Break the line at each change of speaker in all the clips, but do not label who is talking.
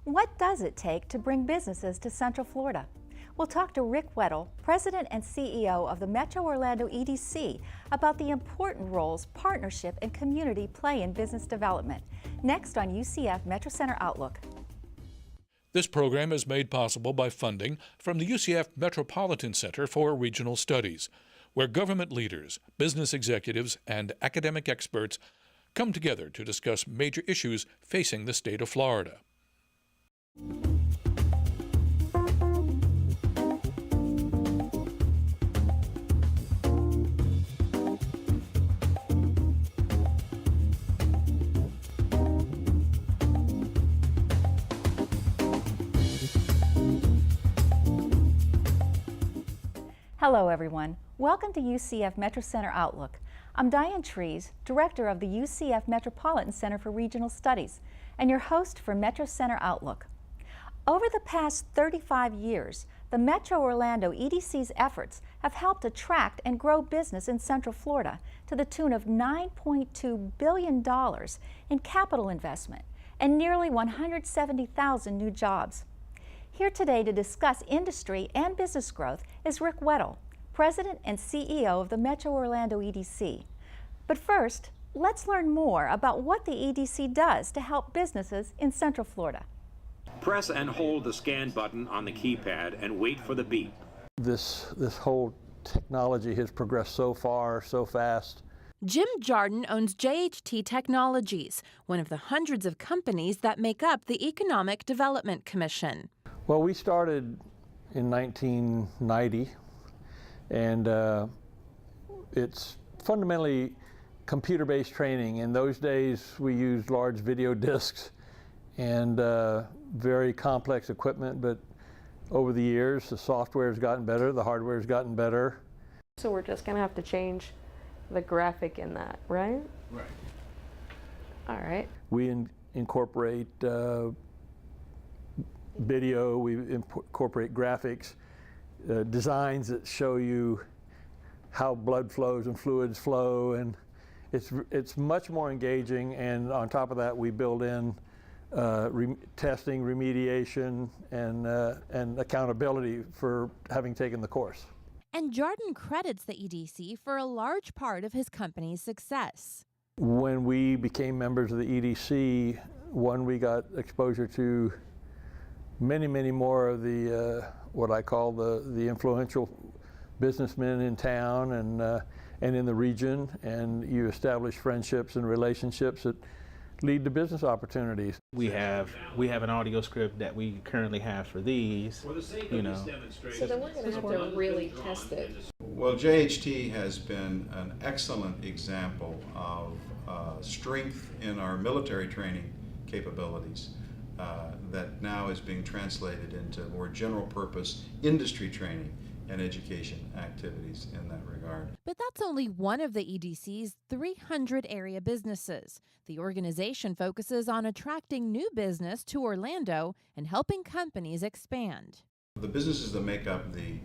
What does it take to bring businesses to Central Florida? We'll talk to Rick Weddle, President and CEO of the Metro Orlando EDC, about the important roles partnership and community play in business development. Next on UCF Metro Center Outlook.
This program is made possible by funding from the UCF Metropolitan Center for Regional Studies, where government leaders, business executives, and academic experts come together to discuss major issues facing the state of Florida.
Hello everyone. Welcome to UCF Metro Center Outlook. I'm Diane Trees, Director of the UCF Metropolitan Center for Regional Studies, and your host for Metro Center Outlook. Over the past 35 years, the Metro Orlando EDC's efforts have helped attract and grow business in Central Florida to the tune of $9.2 billion in capital investment and nearly 170,000 new jobs. Here today to discuss industry and business growth is Rick Weddle, President and CEO of the Metro Orlando EDC. But first, let's learn more about what the EDC does to help businesses in Central Florida.
Press and hold the scan button on the keypad and wait for the beep.
This whole technology has progressed so far, so fast.
Jim Jarden owns JHT Technologies, one of the hundreds of companies that make up the Economic Development Commission.
Well, we started in 1990, and it's fundamentally computer-based training. In those days, we used large video discs and very complex equipment, but over the years, the software has gotten better, the hardware has gotten better.
So we're just going to have to change the graphic in that, right?
Right.
All right.
We incorporate video, we incorporate graphics, designs that show you how blood flows and fluids flow, and it's much more engaging. And on top of that, we build in testing, remediation, and accountability for having taken the course.
And Jarden credits the EDC for a large part of his company's success.
When we became members of the EDC, we got exposure to many more of the what I call the influential businessmen in town and in the region, and you establish friendships and relationships that lead to business opportunities.
We have an audio script that we currently have for these, you know.
So then we're going to have to really test it.
Well, JHT has been an excellent example of strength in our military training capabilities that now is being translated into more general purpose industry training and education activities in that regard.
But that's only one of the EDC's 300 area businesses. The organization focuses on attracting new business to Orlando and helping companies expand.
The businesses that make up the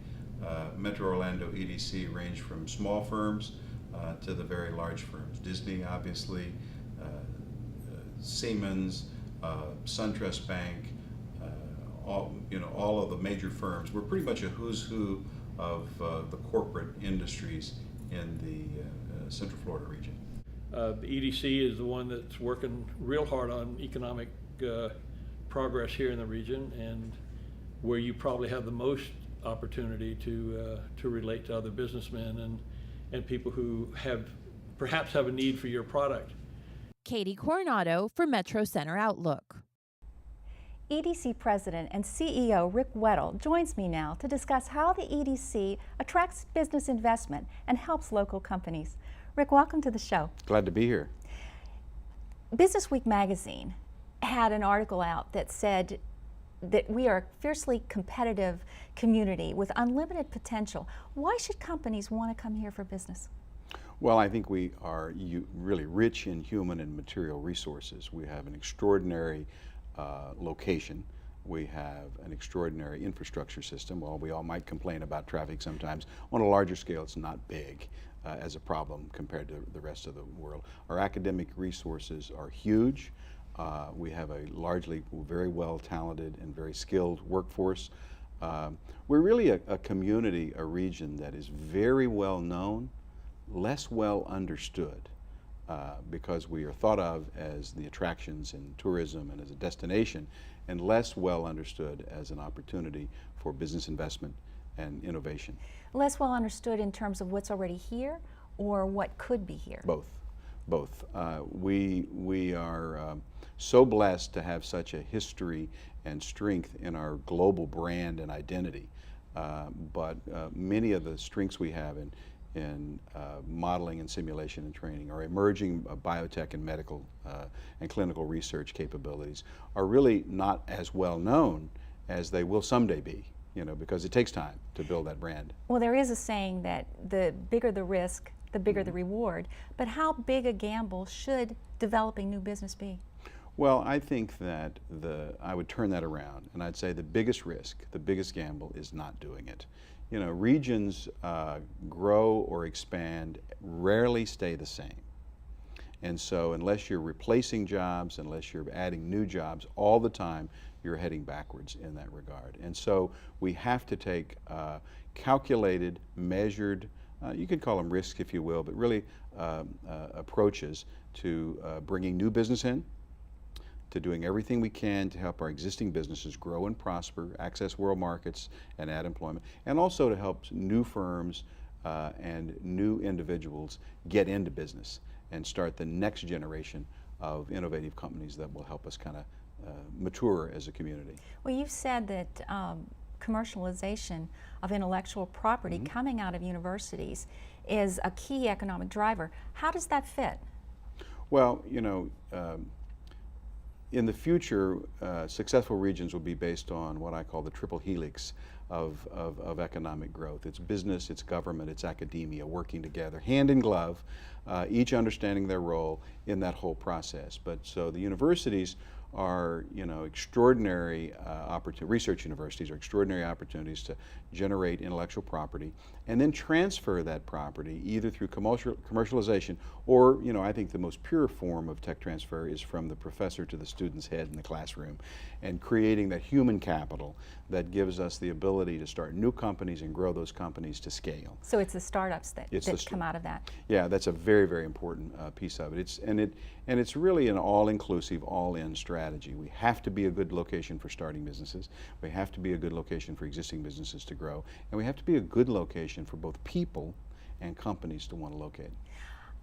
Metro Orlando EDC range from small firms to the very large firms. Disney, obviously, Siemens, SunTrust Bank, all of the major firms. We're pretty much a who's who of the corporate industries in the Central Florida region.
The EDC is the one that's working real hard on economic progress here in the region, and where you probably have the most opportunity to relate to other businessmen and people who perhaps have a need for your product.
Katie Coronado for Metro Center Outlook.
EDC President and CEO Rick Weddle joins me now to discuss how the EDC attracts business investment and helps local companies. Rick, welcome to the show.
Glad to be here.
Business Week magazine had an article out that said that we are a fiercely competitive community with unlimited potential. Why should companies want to come here for business?
Well, I think we are really rich in human and material resources. We have an extraordinary location. We have an extraordinary infrastructure system. While we all might complain about traffic sometimes, on a larger scale it's not big as a problem compared to the rest of the world. Our academic resources are huge. We have a largely very well talented and very skilled workforce. We're really a community, a region that is very well known, less well understood, because we are thought of as the attractions in tourism and as a destination, and less well understood as an opportunity for business investment and innovation.
Less well understood in terms of what's already here or what could be here?
Both. Both. We are so blessed to have such a history and strength in our global brand and identity, but many of the strengths we have in modeling and simulation and training, our emerging biotech and medical and clinical research capabilities are really not as well known as they will someday be, because it takes time to build that brand.
Well, there is a saying that the bigger the risk, the bigger the reward, but how big a gamble should developing new business be?
Well, I think that I would turn that around, and I'd say the biggest risk, the biggest gamble is not doing it. Regions grow or expand, rarely stay the same. And so unless you're replacing jobs, unless you're adding new jobs all the time, you're heading backwards in that regard. And so we have to take calculated, measured, you could call them risks if you will, but really approaches to bringing new business in, to doing everything we can to help our existing businesses grow and prosper, access world markets, and add employment, and also to help new firms and new individuals get into business and start the next generation of innovative companies that will help us kind of mature as a community.
Well, you've said that commercialization of intellectual property coming out of universities is a key economic driver. How does that fit?
Well, in the future, successful regions will be based on what I call the triple helix of economic growth. It's business, it's government, it's academia working together, hand in glove, each understanding their role in that whole process. But so the universities are, extraordinary research universities are extraordinary opportunities to generate intellectual property and then transfer that property either through commercialization or, I think the most pure form of tech transfer is from the professor to the student's head in the classroom, and creating that human capital that gives us the ability to start new companies and grow those companies to scale.
So it's the startups that come out of that.
Yeah, that's a very, very important piece of it. It's really an all-inclusive, all-in strategy. We have to be a good location for starting businesses. We have to be a good location for existing businesses to grow, and we have to be a good location for both people and companies to want to locate.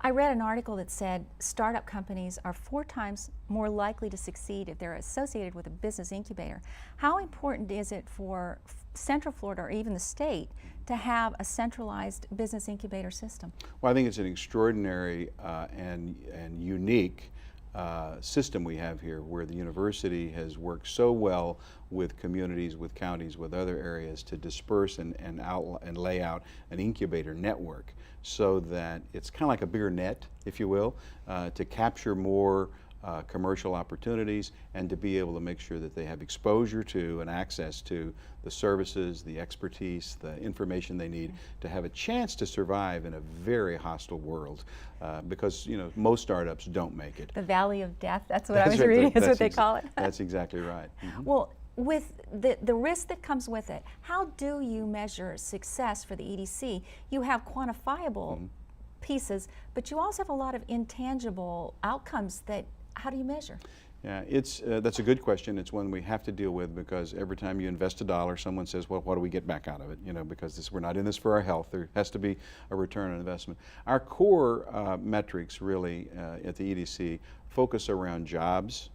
I read an article that said startup companies are 4 times more likely to succeed if they're associated with a business incubator. How important is it for Central Florida or even the state to have a centralized business incubator system?
Well, I think it's an extraordinary and unique system we have here, where the university has worked so well with communities, with counties, with other areas to disperse and lay out an incubator network so that it's kind of like a bigger net, if you will, to capture more commercial opportunities and to be able to make sure that they have exposure to and access to the services, the expertise, the information they need to have a chance to survive in a very hostile world, because most startups don't make it.
The valley of death, that's what I was reading, is what they call it.
That's exactly right.
Well, with the risk that comes with it, how do you measure success for the EDC? You have quantifiable pieces, but you also have a lot of intangible outcomes that, how do you measure?
Yeah, that's a good question. It's one we have to deal with, because every time you invest $1, someone says, well, what do we get back out of it? Because we're not in this for our health. There has to be a return on investment. Our core metrics really at the EDC focus around jobs,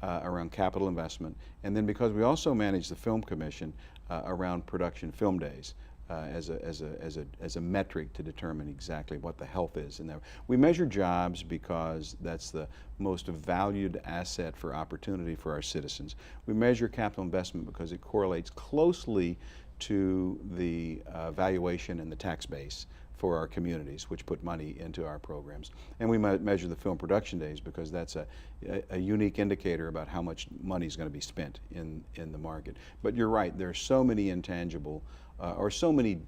around capital investment, and then because we also manage the Film Commission, around production film days. As a metric to determine exactly what the health is. And we measure jobs because that's the most valued asset for opportunity for our citizens. We measure capital investment because it correlates closely to the valuation and the tax base for our communities, which put money into our programs. And we measure the film production days because that's a unique indicator about how much money is going to be spent in the market. But you're right, there are so many intangible or so many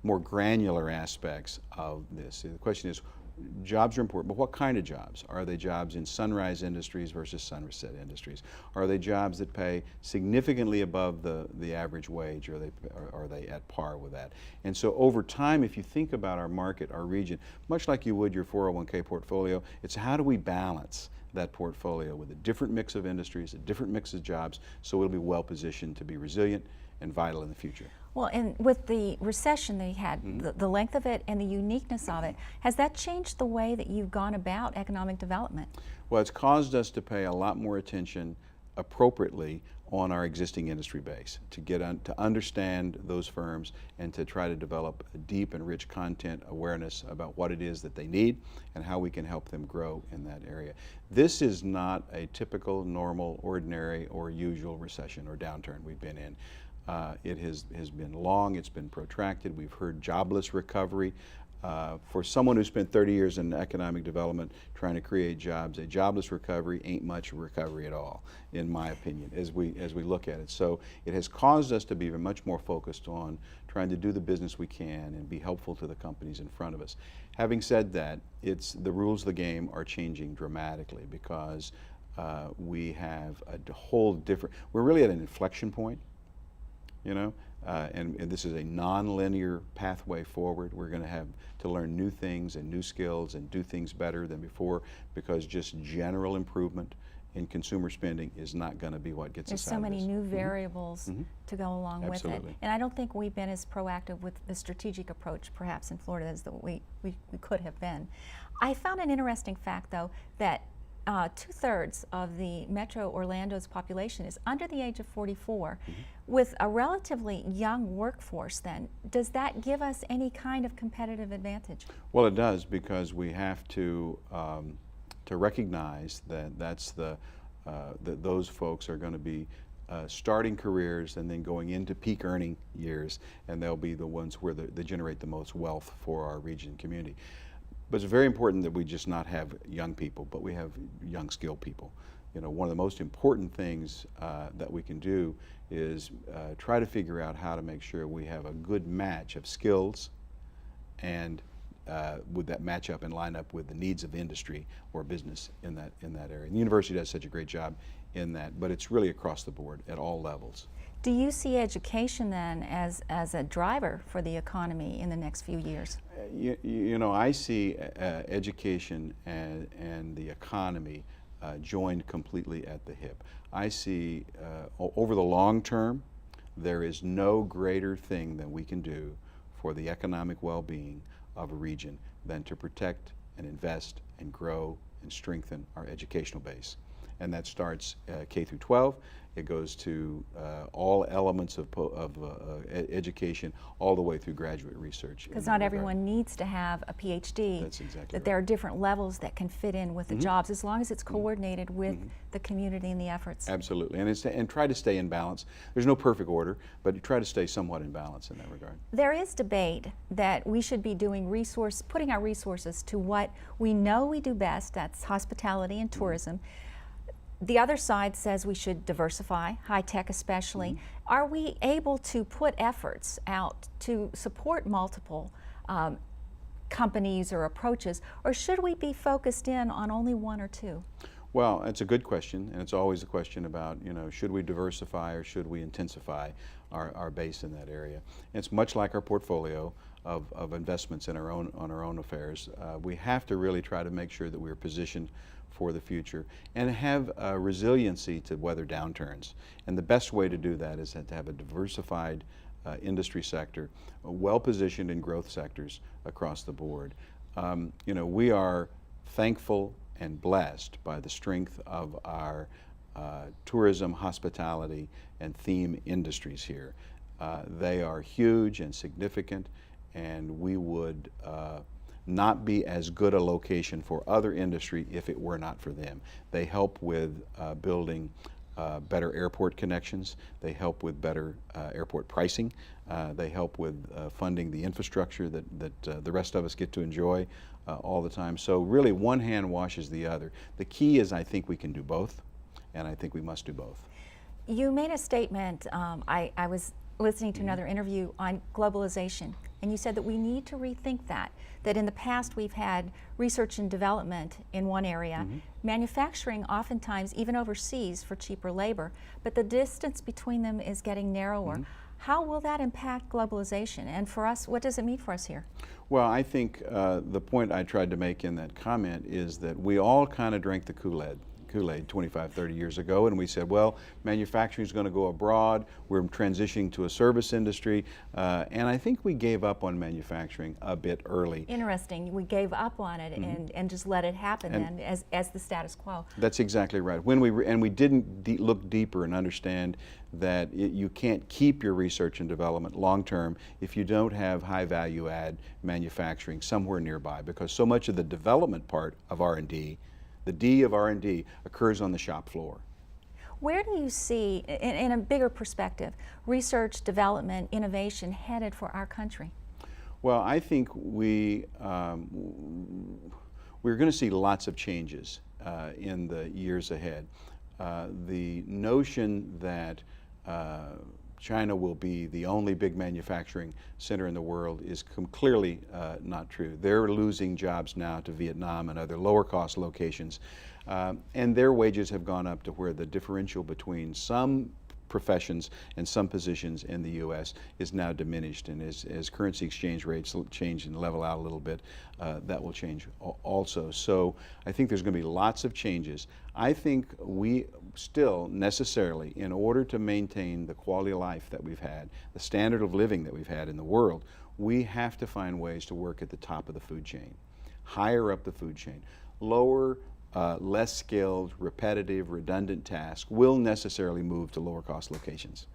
more granular aspects of this. The question is, jobs are important, but what kind of jobs? Are they jobs in sunrise industries versus sunset industries? Are they jobs that pay significantly above the average wage, or are they at par with that? And so over time, if you think about our market, our region, much like you would your 401k portfolio, it's how do we balance that portfolio with a different mix of industries, a different mix of jobs, so it'll be well positioned to be resilient and vital in the future.
Well, and with the recession that you had, the length of it and the uniqueness of it, has that changed the way that you've gone about economic development?
Well, it's caused us to pay a lot more attention appropriately on our existing industry base, to to understand those firms and to try to develop a deep and rich content awareness about what it is that they need and how we can help them grow in that area. This is not a typical, normal, ordinary, or usual recession or downturn we've been in. It has been long, it's been protracted. We've heard jobless recovery. For someone who spent 30 years in economic development trying to create jobs, a jobless recovery ain't much recovery at all, in my opinion, as we look at it. So it has caused us to be much more focused on trying to do the business we can and be helpful to the companies in front of us. Having said that, the rules of the game are changing dramatically, because we have a whole different, we're really at an inflection point. You know, and this is a non-linear pathway forward. We're going to have to learn new things and new skills and do things better than before, because just general improvement in consumer spending is not going to be what gets us out of this.
There's so many new variables to go along with it.
Absolutely.
And I don't think we've been as proactive with the strategic approach, perhaps, in Florida as we could have been. I found an interesting fact, though, that 2/3 of the Metro Orlando's population is under the age of 44. With a relatively young workforce, then, does that give us any kind of competitive advantage?
Well, it does, because we have to recognize that that those folks are going to be starting careers and then going into peak earning years, and they'll be the ones where they generate the most wealth for our region and community. But it's very important that we just not have young people, but we have young, skilled people. You know, one of the most important things that we can do is try to figure out how to make sure we have a good match of skills, and would that match up and line up with the needs of industry or business in that area. And the university does such a great job in that, but it's really across the board at all levels.
Do you see education then as a driver for the economy in the next few years?
You know, I see education and the economy joined completely at the hip. I see over the long term, there is no greater thing that we can do for the economic well-being of a region than to protect and invest and grow and strengthen our educational base. And that starts K through 12. It goes to all elements of education, all the way through graduate research.
Because not everyone needs to have a PhD.
That's exactly
that
right.
there are different levels that can fit in with the jobs, as long as it's coordinated with the community and the efforts.
Absolutely, and try to stay in balance. There's no perfect order, but you try to stay somewhat in balance in that regard.
There is debate that we should be doing putting our resources to what we know we do best, that's hospitality and tourism. The other side says we should diversify, high tech especially. Are we able to put efforts out to support multiple companies or approaches, or should we be focused in on only one or two?
Well, it's a good question, and it's always a question about, you know, should we diversify or should we intensify our base in that area? And it's much like our portfolio of investments in on our own affairs. We have to really try to make sure that we're positioned for the future and have resiliency to weather downturns. And the best way to do that is to have a diversified industry sector, well positioned in growth sectors across the board. You know, we are thankful and blessed by the strength of our tourism, hospitality, and theme industries here. They are huge and significant, and we would not be as good a location for other industry if it were not for them. They help with building better airport connections. They help with better airport pricing. They help with funding the infrastructure that the rest of us get to enjoy all the time. So really, one hand washes the other. The key is, I think we can do both, and I think we must do both.
You made a statement, I was listening to another interview on globalization, and you said that we need to rethink that in the past we've had research and development in one area, manufacturing oftentimes even overseas for cheaper labor, but the distance between them is getting narrower. How will that impact globalization? And for us, what does it mean for us here?
Well, I think the point I tried to make in that comment is that we all kind of drank the Kool-Aid 25, 30 years ago, and we said, well, manufacturing is going to go abroad, we're transitioning to a service industry, and I think we gave up on manufacturing a bit early.
Interesting, we gave up on it and just let it happen then as the status quo.
That's exactly right. When we didn't look deeper and understand that you can't keep your research and development long term if you don't have high value add manufacturing somewhere nearby, because so much of the development part of R&D, the D of R&D, occurs on the shop floor.
Where do you see, in a bigger perspective, research, development, innovation headed for our country?
Well, I think we're going to see lots of changes in the years ahead. The notion that China will be the only big manufacturing center in the world is clearly not true. They're losing jobs now to Vietnam and other lower cost locations, and their wages have gone up to where the differential between some professions and some positions in the U.S. is now diminished, and as currency exchange rates change and level out a little bit, that will change also. So I think there's going to be lots of changes. I think we still necessarily, in order to maintain the quality of life that we've had, the standard of living that we've had in the world, we have to find ways to work at the top of the food chain, higher up the food chain. Lower, less skilled, repetitive, redundant tasks will necessarily move to lower cost locations.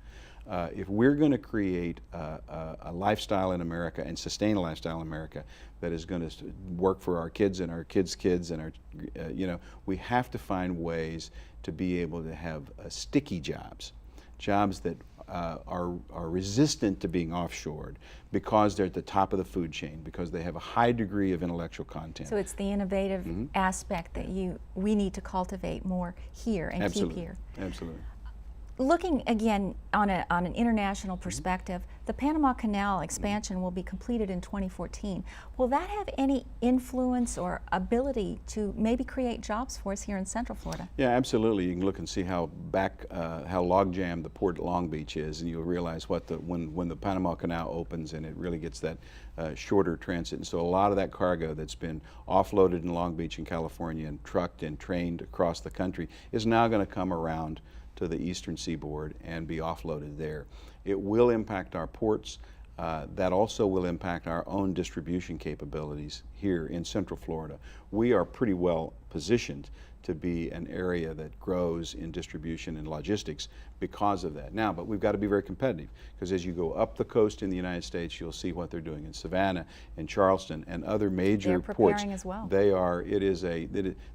If we're going to create a lifestyle in America and sustain a lifestyle in America that is going to work for our kids and our kids' kids and our, we have to find ways to be able to have sticky jobs that are resistant to being offshored because they're at the top of the food chain, because they have a high degree of intellectual content.
So it's the innovative aspect that we need to cultivate more here and keep here.
Absolutely.
Looking again on an international perspective, the Panama Canal expansion will be completed in 2014. Will that have any influence or ability to maybe create jobs for us here in Central Florida?
Yeah, absolutely. You can look and see how log jammed the port at Long Beach is, and you'll realize when the Panama Canal opens and it really gets that shorter transit. And so a lot of that cargo that's been offloaded in Long Beach in California and trucked and trained across the country is now going to come around to the eastern seaboard and be offloaded there. It will impact our ports. That also will impact our own distribution capabilities here in Central Florida. We are pretty well positioned to be an area that grows in distribution and logistics because of that. Now, but we've got to be very competitive, because as you go up the coast in the United States, you'll see what they're doing in Savannah and Charleston and other major ports.
They're preparing as well.
They are.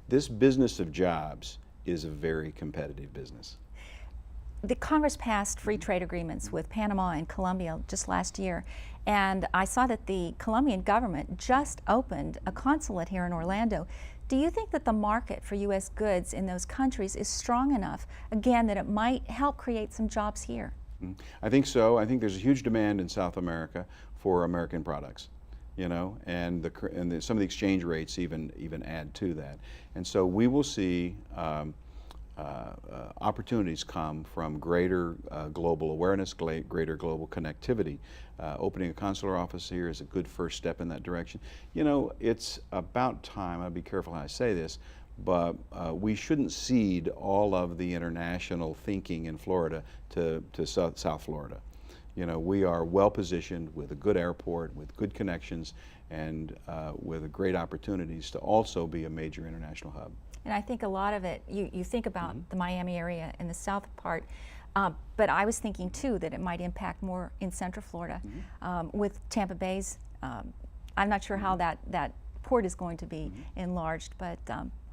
This business of jobs is a very competitive business.
The Congress passed free trade agreements with Panama and Colombia just last year, and I saw that the Colombian government just opened a consulate here in Orlando. Do you think that the market for U.S. goods in those countries is strong enough, again, that it might help create some jobs here?
I think so. I think there's a huge demand in South America for American products, and some of the exchange rates even add to that. And so we will see opportunities come from greater global awareness, greater global connectivity. Opening a consular office here is a good first step in that direction. It's about time, I'll be careful how I say this, but we shouldn't cede all of the international thinking in Florida to South Florida. We are well positioned with a good airport, with good connections, and with great opportunities to also be a major international hub.
And I think a lot of it, you think about the Miami area and the south part, but I was thinking too that it might impact more in Central Florida with Tampa Bay's. I'm not sure how that port is going to be enlarged, but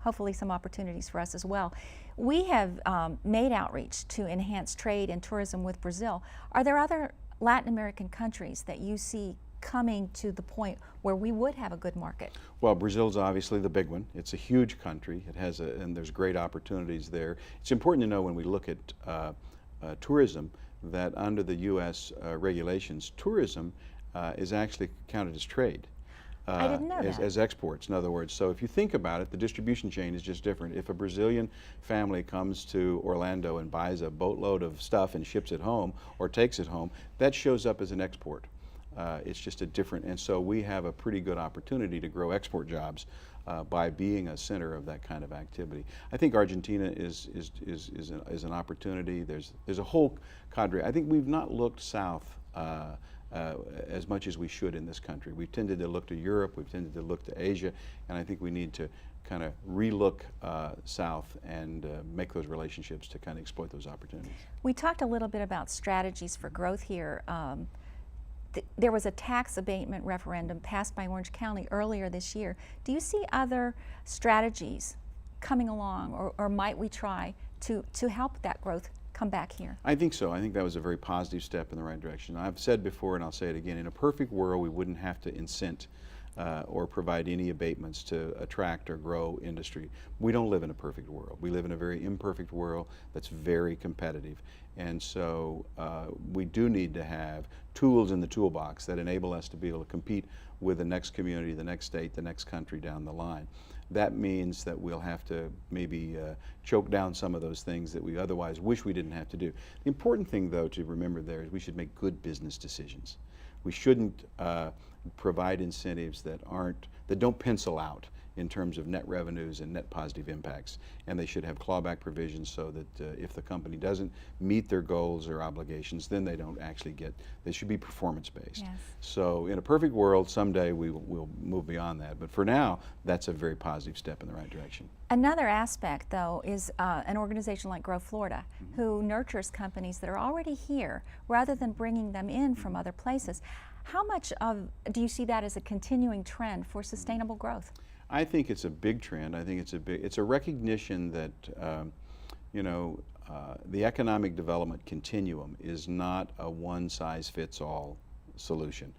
hopefully some opportunities for us as well. We have made outreach to enhance trade and tourism with Brazil. Are there other Latin American countries that you see coming to the point where we would have a good market?
Well, Brazil's obviously the big one. It's a huge country. And there's great opportunities there. It's important to know when we look at tourism that under the U.S. Regulations, tourism is actually counted as trade.
I didn't know that.
As exports, in other words. So if you think about it, the distribution chain is just different. If a Brazilian family comes to Orlando and buys a boatload of stuff and ships it home or takes it home, that shows up as an export. It's just a different, and so we have a pretty good opportunity to grow export jobs by being a center of that kind of activity. I think Argentina is an opportunity. There's a whole cadre. I think we've not looked south as much as we should in this country. We've tended to look to Europe, we've tended to look to Asia, and I think we need to kind of relook south and make those relationships to kind of exploit those opportunities.
We talked a little bit about strategies for growth here. There was a tax abatement referendum passed by Orange County earlier this year. Do you see other strategies coming along, or might we try to help that growth come back here?
I think so. I think that was a very positive step in the right direction. I've said before, and I'll say it again, in a perfect world, we wouldn't have to incent or provide any abatements to attract or grow industry. We don't live in a perfect world. We live in a very imperfect world that's very competitive. And so we do need to have tools in the toolbox that enable us to be able to compete with the next community, the next state, the next country down the line. That means that we'll have to maybe choke down some of those things that we otherwise wish we didn't have to do. The important thing, though, to remember there is we should make good business decisions. We shouldn't provide incentives that don't pencil out in terms of net revenues and net positive impacts. And they should have clawback provisions so that if the company doesn't meet their goals or obligations, then they don't actually they should be performance-based.
Yes.
So in a perfect world, someday we'll move beyond that. But for now, that's a very positive step in the right direction.
Another aspect, though, is an organization like Grow Florida, who nurtures companies that are already here rather than bringing them in from other places. How much do you see that as a continuing trend for sustainable growth?
I think it's a big trend. I think it's a recognition that the economic development continuum is not a one-size-fits-all solution.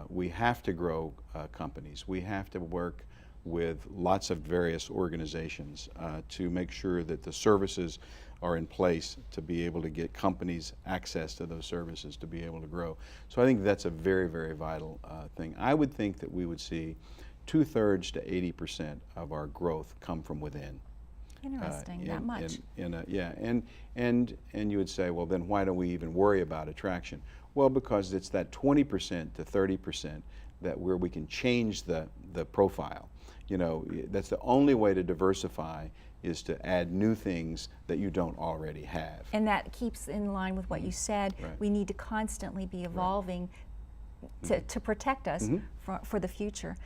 We have to grow companies. We have to work with lots of various organizations to make sure that the services are in place to be able to get companies access to those services to be able to grow. So I think that's a very, very vital thing. I would think that we would see 2/3 to 80% of our growth come from within.
Interesting, that much.
Yeah, and you would say, well, then why don't we even worry about attraction? Well, because it's that 20% to 30% that where we can change the profile. You know, that's the only way to diversify is to add new things that you don't already have.
And that keeps in line with what you said.
Right.
We need to constantly be evolving to protect us for the future.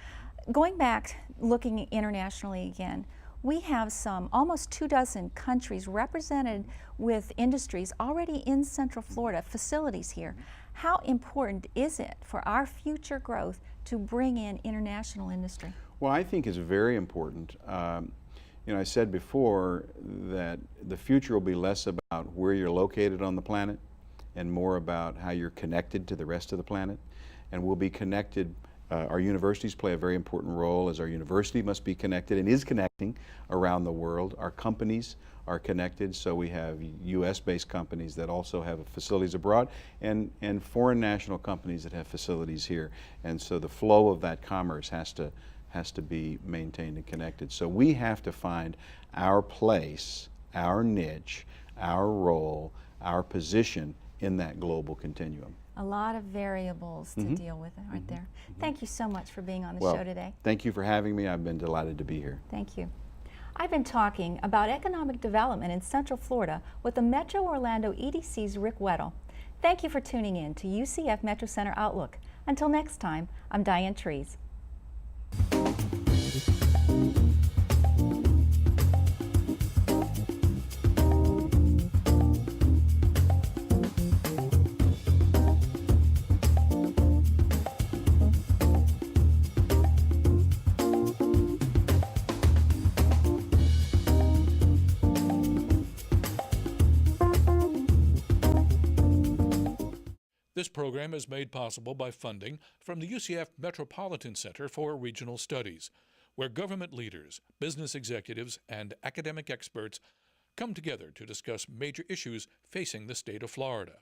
Going back, looking internationally again, we have almost 24 countries represented with industries already in Central Florida, facilities here. How important is it for our future growth to bring in international industry?
Well, I think it's very important. I said before that the future will be less about where you're located on the planet and more about how you're connected to the rest of the planet. And we'll be connected. Our universities play a very important role, as our university must be connected and is connecting around the world. Our companies are connected, so we have U.S.-based companies that also have facilities abroad and foreign national companies that have facilities here. And so the flow of that commerce has to be maintained and connected. So we have to find our place, our niche, our role, our position in that global continuum.
A lot of variables to deal with, aren't there? Thank you so much for being on the show today.
Thank you for having me. I've been delighted to be here.
Thank you. I've been talking about economic development in Central Florida with the Metro Orlando EDC's Rick Weddle. Thank you for tuning in to UCF Metro Center Outlook. Until next time, I'm Diane Trees.
This program is made possible by funding from the UCF Metropolitan Center for Regional Studies, where government leaders, business executives, and academic experts come together to discuss major issues facing the state of Florida.